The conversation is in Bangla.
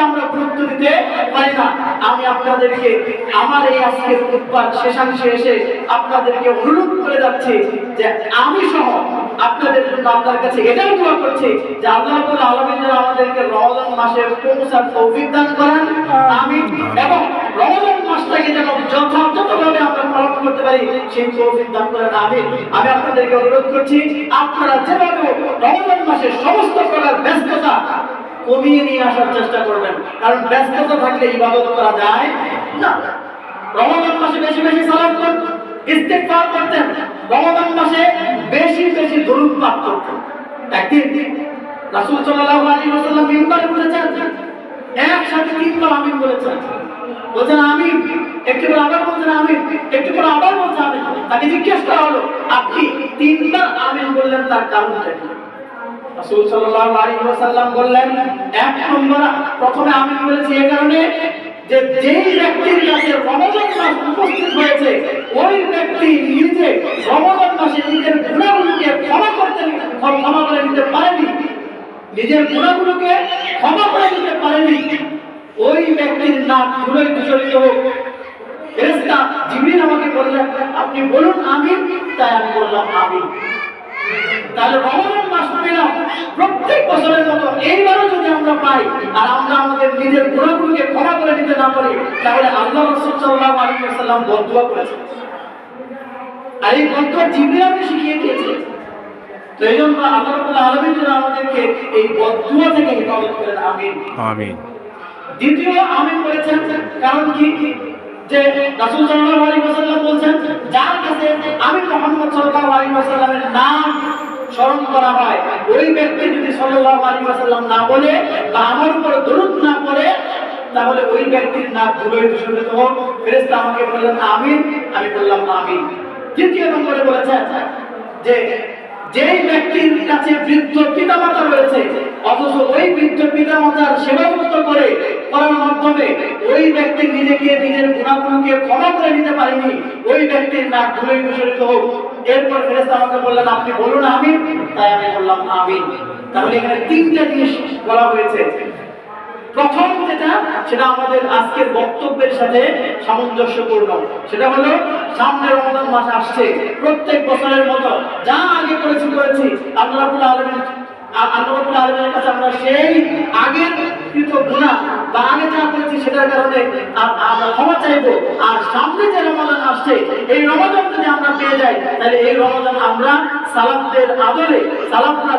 আমরা গুরুত্ব দিতে পারি না। আমি আপনাদেরকে আমার এই আজকের খুতবার শেষাংশে এসে আপনাদেরকে অনুরোধ করে যাচ্ছি যে আমি সহ আপনাদের জন্য আল্লাহর কাছে এটাই দোয়া করছি যে আল্লাহ রাব্বুল আলামিন যেন আমাদেরকে রমজান মাসে পৌঁছার তৌফিক দান করেন, আমিন। এবং রমজান মাসটাকে যেন যথাযথভাবে আমরা পালন করতে পারি সেই তৌফিক দান করেন, আমিন। আমি আপনাদেরকে অনুরোধ করছি আপনারা যেভাবে রমজান মাসে সমস্ত প্রকার ব্যস্ততা কমিয়ে নিয়ে আসার চেষ্টা করবেন, কারণ ব্যস্ততা থাকলে ইবাদত করা যায় না। রমজান মাসে বেশি বেশি সালাত করতেন, ইস্তিগফার করতেন, রমজান মাসে বেশি বেশি দরুদ পাঠ করতেন। একদিন রাসূল সাল্লাল্লাহু আলাইহি ওয়াসাল্লাম মিম্বারে উঠেছেন, একসাথে তিনবার আমিন বলেছেন। বলছেন আমিন, একটু করে আবার বলছেন আমিন, একটু করে আবার বলছেন আমিন। তাকে জিজ্ঞেস করা হলো আপনি তিনবার আমিন বললেন, তার কারণটা কি? রাসূল সাল্লাল্লাহু আলাইহি ওয়াসাল্লাম বললেন, এক নম্বর প্রথমে আমিন বলেছি এই কারণে যে যেই ব্যক্তির কাছে রমজান মাস উপস্থিত হয়েছে ওই ব্যক্তি নিজে রমজান মাসে নিজের গুনাহগুলোকে ক্ষমা করে নিতে পারেনি, নিজের গুনাহগুলোকে ক্ষমা করে নিতে পারেনি, ওই ব্যক্তির নাম ধুলোয় দূষিত হোক। ফেরেশতা জিবরিল আমাকে বললেন আপনি বলুন আমিন, তাই আমি বললাম আমিন। তাহলে রমজান মাস পেলাম প্রত্যেক বছরের মতো এইবারও যদি আমরা পাই আর আমরা আমাদের নিজের গুনাহগুলোকে ক্ষমা করে নিতে না পারি, তাহলে আল্লাহ রাসূল সাল্লাল্লাহু আলাইহি ওয়াসাল্লাম বদদুয়া করেছেন, আর এই বদদুয়া জিবরিল আমাকে শিখিয়ে দিয়েছে। তো এই জন্য আল্লাহ রাব্বুল আলামিন যেন আমাদেরকে এই বদদুয়া থেকে হেফাজত করেন, আমিন আমিন। দ্বিতীয় আমিন বলেছেন কারণ কি যে রাসূল সাল্লাল্লাহু আলাইহি ওয়াসাল্লাম বলেন যার কাছে আমি মুহাম্মদ সাল্লাল্লাহু আলাইহি ওয়াসাল্লামের নাম স্মরণ করা হয় ওই ব্যক্তি যদি সাল্লাল্লাহু আলাইহি ওয়াসাল্লাম না বলে বা আমার উপর দরুদ না পড়ে তাহলে ওই ব্যক্তির নাম ধুলোয় দূষিত হোক। ফেরেশতা আমাকে বললেন আমিন, আমি বললাম আমিন। তৃতীয় নম্বরে বলেছেন যে যেই ব্যক্তির কাছে বৃদ্ধ পিতামাতা রয়েছে অথচ ওই বৃদ্ধ পিতামাতার সেবা করার মাধ্যমে ওই ব্যক্তি নিজেকে নিজের গুনাহগুলোকে ক্ষমা করে নিতে পারেনি, ওই ব্যক্তির নাক ধুলোয় দূষিত হোক। এরপর ফেরেশতা আমাকে বললেন আপনি বলুন আমিন, তাই আমি বললাম আমিন। তাহলে এখানে তিনটা জিনিস বলা হয়েছে। প্রথম যেটা সেটা আমাদের আজকের বক্তব্যের সাথে সামঞ্জস্যপূর্ণ, সেটা হলো সামনে রমজান মাস আসছে, প্রত্যেক বছরের মতো যা আগে করেছি আল্লাহ রাব্বুল আলামিনের কাছে আমরা সেই আগের কৃত গুনাহ বা আগে যা করেছি সেটার কারণে আমরা ক্ষমা চাইবো। আর সামনে যে রমজান আসছে এই রমজান যদি আমরা পেয়ে যাই তাহলে এই রমজান আমরা সালাফদের আদলে সালাফরা